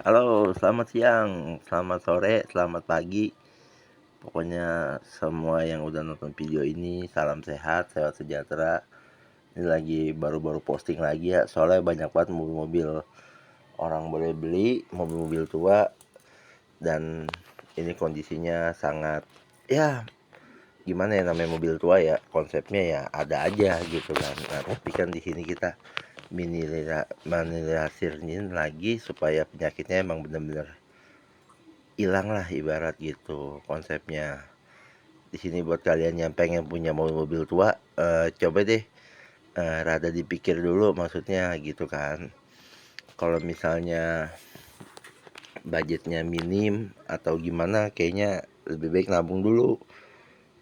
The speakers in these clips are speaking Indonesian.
Halo, selamat siang, selamat sore, selamat pagi. Pokoknya semua yang udah nonton video ini, salam sehat, sehat sejahtera. Ini lagi baru-baru posting lagi ya, soalnya banyak banget mobil-mobil orang boleh beli, mobil-mobil tua, dan ini kondisinya sangat, ya gimana ya, namanya mobil tua ya, konsepnya ya ada aja gitu kan. Nah, tapi kan di sini kita minimalisirnya lagi supaya penyakitnya emang bener-bener hilang lah, ibarat gitu konsepnya. Di sini buat kalian yang pengen punya mobil-mobil tua, coba deh, rada dipikir dulu maksudnya gitu kan. Kalau misalnya budgetnya minim atau gimana, kayaknya lebih baik nabung dulu.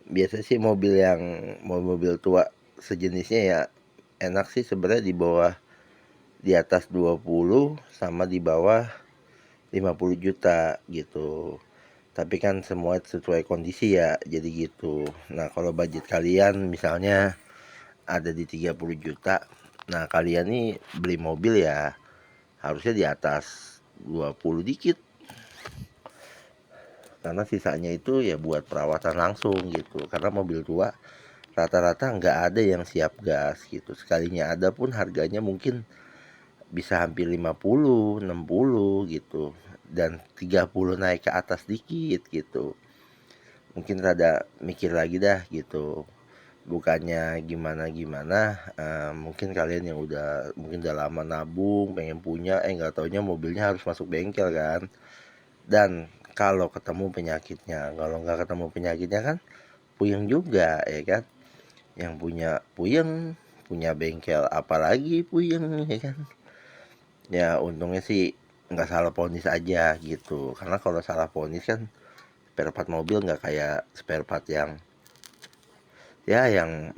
Biasa sih mobil tua sejenisnya ya enak sih sebenarnya di bawah, di atas 20 sama di bawah 50 juta gitu. Tapi kan semua sesuai kondisi ya, jadi gitu. Nah, kalau budget kalian misalnya ada di 30 juta, nah kalian nih beli mobil ya harusnya di atas 20 dikit. Karena sisanya itu ya buat perawatan langsung gitu. Karena mobil tua rata-rata nggak ada yang siap gas gitu. Sekalinya ada pun harganya mungkin bisa hampir 50, 60 gitu. Dan 30 naik ke atas dikit gitu. Mungkin rada mikir lagi dah gitu. Bukannya gimana-gimana, mungkin kalian yang udah lama nabung pengen punya, nggak taunya mobilnya harus masuk bengkel kan. Dan kalau ketemu penyakitnya, kalau nggak ketemu penyakitnya kan puyeng juga ya kan. Yang punya puyeng, punya bengkel apalagi puyeng ya kan. Ya untungnya sih nggak salah ponis aja gitu, karena kalau salah ponis kan spare part mobil nggak kayak spare part yang ya yang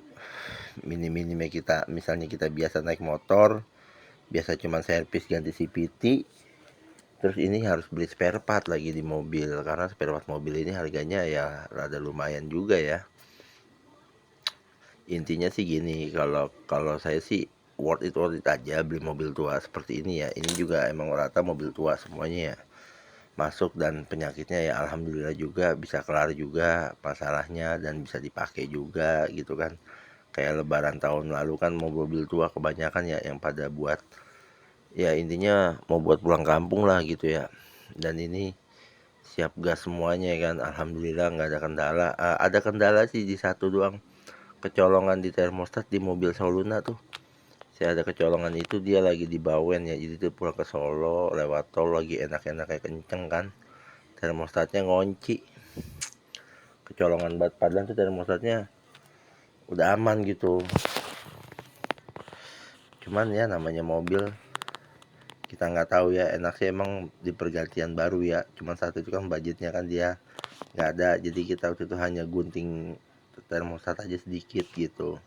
minim-minimnya. Kita misalnya kita biasa naik motor, biasa cuma servis ganti CVT, terus ini harus beli spare part lagi di mobil, karena spare part mobil ini harganya ya rada lumayan juga ya. Intinya sih gini, kalau kalau saya sih worth it aja beli mobil tua seperti ini ya. Ini juga emang rata mobil tua semuanya ya masuk, dan penyakitnya ya alhamdulillah juga bisa kelar juga masalahnya, dan bisa dipakai juga gitu kan. Kayak lebaran tahun lalu kan mobil tua kebanyakan ya yang pada buat, ya intinya mau buat pulang kampung lah gitu ya. Dan ini siap gas semuanya ya kan, alhamdulillah nggak ada kendala. Ada kendala sih di satu doang, kecolongan di termostat di mobil Soluna tuh. Saya ada kecolongan itu, dia lagi di Bawen ya, jadi dia pulang ke Solo lewat tol lagi enak-enak kayak kenceng kan, termostatnya ngunci, kecolongan banget. Padahal tuh termostatnya udah aman gitu, cuman ya namanya mobil kita nggak tahu ya. Enak sih emang di pergantian baru ya, cuman satu itu kan budgetnya kan dia nggak ada, jadi kita waktu itu hanya gunting termostat aja sedikit gitu,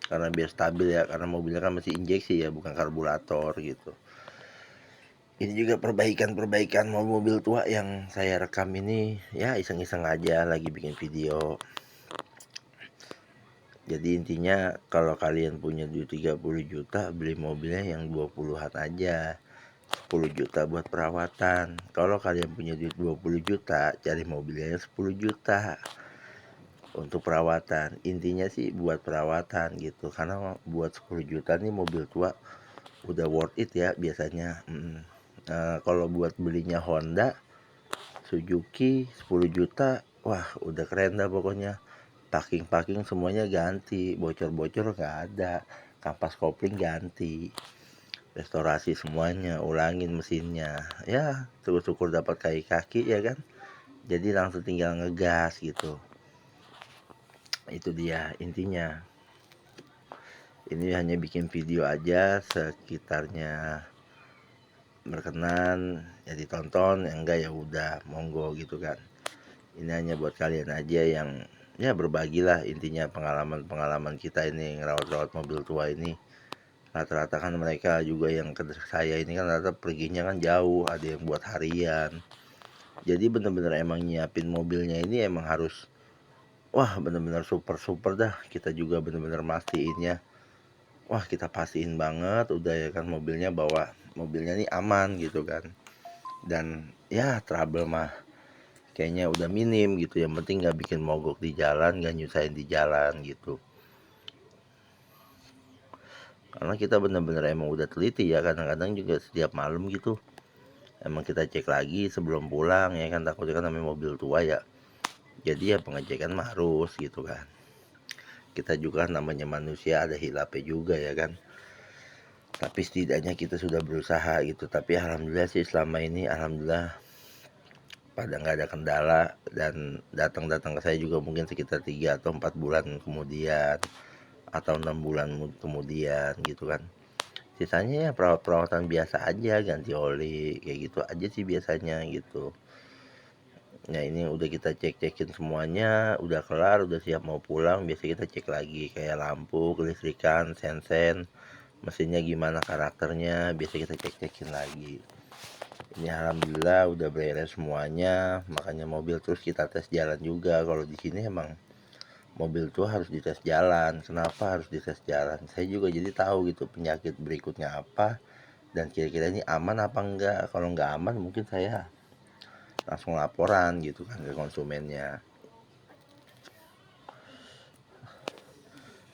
karena biar stabil ya, karena mobilnya kan masih injeksi ya bukan karburator gitu. Ini juga perbaikan-perbaikan mobil tua yang saya rekam ini ya iseng-iseng aja lagi bikin video. Jadi intinya kalau kalian punya duit 30 juta, beli mobilnya yang 20-an aja. 10 juta buat perawatan. Kalau kalian punya duit 20 juta, cari mobilnya yang 10 juta untuk perawatan. Intinya sih buat perawatan gitu. Karena buat 10 juta nih mobil tua udah worth it ya biasanya. Kalau buat belinya Honda, Suzuki 10 juta, wah udah keren dah pokoknya. Packing-packing semuanya ganti, bocor-bocor nggak ada, kampas kopling ganti, restorasi semuanya, ulangin mesinnya. Ya, syukur-syukur dapat kaki-kaki ya kan. Jadi langsung tinggal ngegas gitu. Itu dia intinya. Ini hanya bikin video aja sekitarnya berkenan ya ditonton, yang enggak ya udah monggo gitu kan. Ini hanya buat kalian aja yang ya berbagilah, intinya pengalaman-pengalaman kita ini ngerawat-rawat mobil tua ini. Rata-rata kan mereka juga yang ke saya ini kan rata perginya kan jauh, ada yang buat harian. Jadi bener-bener emang nyiapin mobilnya ini emang harus, wah bener-bener super-super dah. Kita juga bener-bener mastiin ya, wah kita pastiin banget udah ya kan mobilnya, bawa mobilnya ini aman gitu kan. dan ya trouble mah kayaknya udah minim gitu, yang penting nggak bikin mogok di jalan, nggak nyusahin di jalan gitu. Karena kita bener-bener emang udah teliti ya, kadang-kadang juga setiap malam gitu emang kita cek lagi sebelum pulang ya kan, takutnya kan namanya mobil tua ya, jadi ya pengecekan mah harus gitu kan. Kita juga namanya manusia ada hilapnya juga ya kan, tapi setidaknya kita sudah berusaha gitu. Tapi alhamdulillah sih selama ini alhamdulillah pada nggak ada kendala, dan datang-datang ke saya juga mungkin sekitar 3 atau 4 bulan kemudian atau 6 bulan kemudian gitu kan. Sisanya ya perawat-perawatan biasa aja, ganti oli kayak gitu aja sih biasanya gitu. Nah ini udah kita cek-cekin semuanya, udah kelar, udah siap mau pulang, biasa kita cek lagi kayak lampu, kelistrikan, sensen, mesinnya gimana karakternya, biasa kita cek-cekin lagi. Ini alhamdulillah udah beres semuanya, makanya mobil terus kita tes jalan juga. Kalau di sini emang mobil tuh harus dites jalan. Kenapa harus dites jalan? Saya juga jadi tahu gitu penyakit berikutnya apa, dan kira-kira ini aman apa enggak. Kalau enggak aman mungkin saya langsung laporan gitu kan ke konsumennya.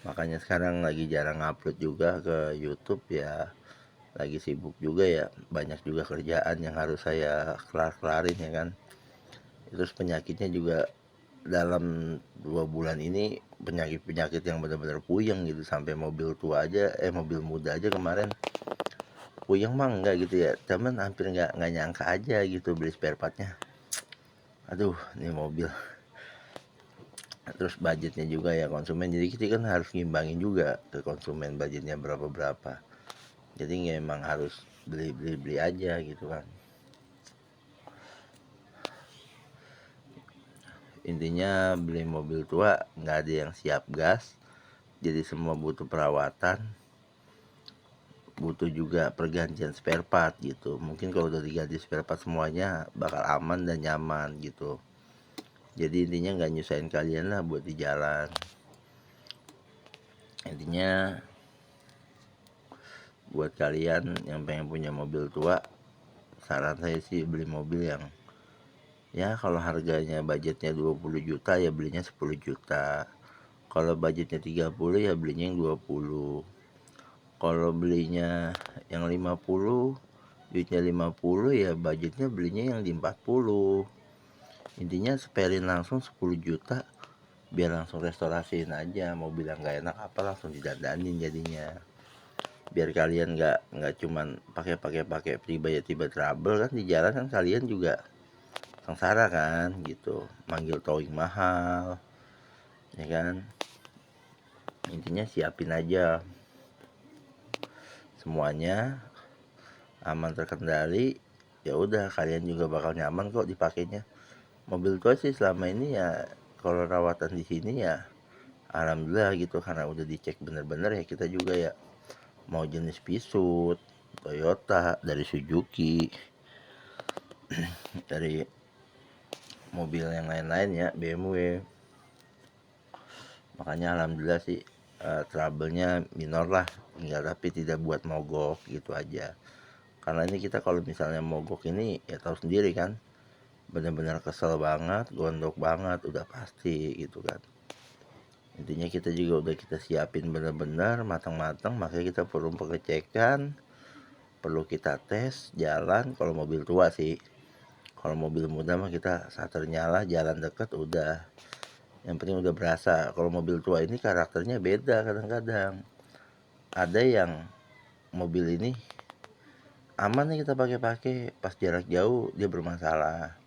Makanya sekarang lagi jarang upload juga ke YouTube ya, lagi sibuk juga ya, banyak juga kerjaan yang harus saya kelar-kelarin ya kan. Terus penyakitnya juga dalam 2 bulan ini penyakit-penyakit yang benar-benar puyeng gitu, sampai mobil tua aja mobil muda aja kemarin puyeng mah enggak gitu ya, cuman hampir nggak nyangka aja gitu beli spare partnya, aduh ini mobil. Terus budgetnya juga ya konsumen, jadi kita kan harus ngimbangin juga ke konsumen budgetnya berapa-berapa, jadi emang harus beli aja gitu kan. Intinya beli mobil tua nggak ada yang siap gas, jadi semua butuh perawatan, butuh juga pergantian spare part gitu. Mungkin kalau udah diganti spare part semuanya bakal aman dan nyaman gitu. Jadi intinya nggak nyusahin kalian lah buat di jalan. Intinya buat kalian yang pengen punya mobil tua, saran saya sih beli mobil yang ya kalau harganya budgetnya 20 juta ya belinya 10 juta. Kalau budgetnya 30 ya belinya yang 20. Kalau belinya yang 50, duitnya 50 ya budgetnya belinya yang di 40. Intinya sparein langsung 10 juta biar langsung restorasiin aja mobil yang nggak enak apa, langsung didandanin jadinya. Biar kalian nggak cuman pakai tiba-tiba trouble kan di jalan, kan kalian juga sengsara kan gitu, manggil towing mahal ya kan. Intinya siapin aja semuanya aman terkendali, ya udah kalian juga bakal nyaman kok dipakainya. Mobil tua sih selama ini ya kalau rawatan di sini ya alhamdulillah gitu, karena udah dicek bener-bener ya. Kita juga ya mau jenis Pisut, Toyota, dari Suzuki, dari mobil yang lain-lain ya, BMW. Makanya alhamdulillah sih trouble-nya minor lah, tinggal tapi tidak buat mogok gitu aja. Karena ini kita kalau misalnya mogok ini ya tahu sendiri kan, benar-benar kesel banget, gondok banget udah pasti gitu kan. Intinya kita juga udah kita siapin benar-benar matang-matang, makanya kita perlu pengecekan, perlu kita tes jalan. Kalau mobil tua sih, kalau mobil muda mah kita starter nyala jalan deket udah, yang penting udah berasa. Kalau mobil tua ini karakternya beda, kadang-kadang ada yang mobil ini aman nih kita pakai-pakai, pas jarak jauh dia bermasalah.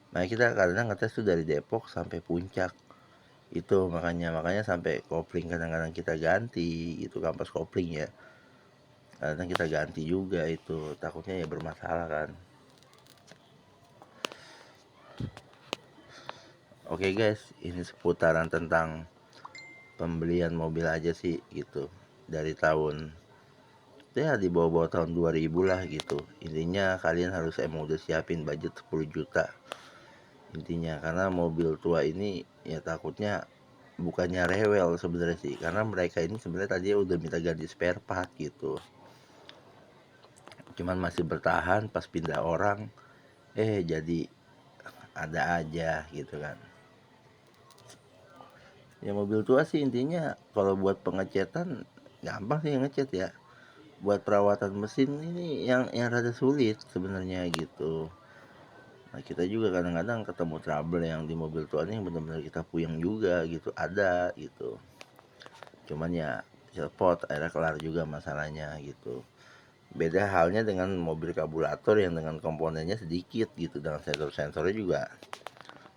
Nah kita kadang ngetes tuh dari Depok sampai Puncak itu, makanya sampai kopling kadang-kadang kita ganti itu, kampas kopling ya kadang kita ganti juga, itu takutnya ya bermasalah kan. Oke guys, ini seputaran tentang pembelian mobil aja sih gitu, dari tahun ya di bawah-bawah tahun 2000 lah gitu. Intinya kalian harus emang udah siapin budget 10 juta intinya, karena mobil tua ini ya takutnya bukannya rewel sebenarnya sih, karena mereka ini sebenarnya tadi udah minta ganti spare part gitu, cuman masih bertahan pas pindah orang jadi ada aja gitu kan. Ya mobil tua sih intinya kalau buat pengecetan gampang sih ngecat ya. Buat perawatan mesin ini yang rada sulit sebenarnya gitu. Nah, kita juga kadang-kadang ketemu trouble yang di mobil tua ini yang benar-benar kita puyeng juga gitu, ada gitu. Cuman ya cepat akhirnya kelar juga masalahnya gitu. Beda halnya dengan mobil karburator yang dengan komponennya sedikit gitu, dengan sensor-sensornya juga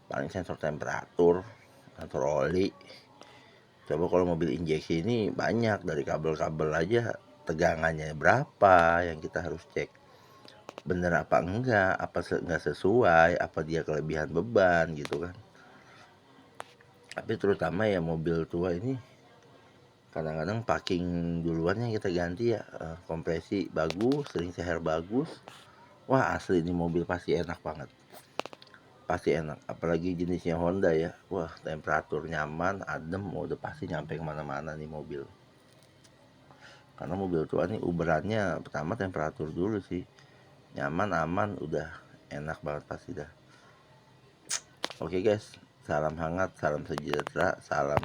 paling sensor temperatur, sensor oli. Coba kalau mobil injeksi ini banyak, dari kabel-kabel aja tegangannya berapa yang kita harus cek. Bener apa enggak, apa enggak sesuai, apa dia kelebihan beban gitu kan. Tapi terutama ya mobil tua ini kadang-kadang packing duluan yang kita ganti ya, kompresi bagus, ring seher bagus. Wah asli ini mobil pasti enak banget. Pasti enak, apalagi jenisnya Honda ya. Wah temperatur nyaman, adem, udah pasti nyampe kemana-mana nih mobil. Karena mobil tua nih uberannya pertama temperatur dulu sih, nyaman aman udah enak banget pasti dah. Oke guys, salam hangat, salam sejahtera, salam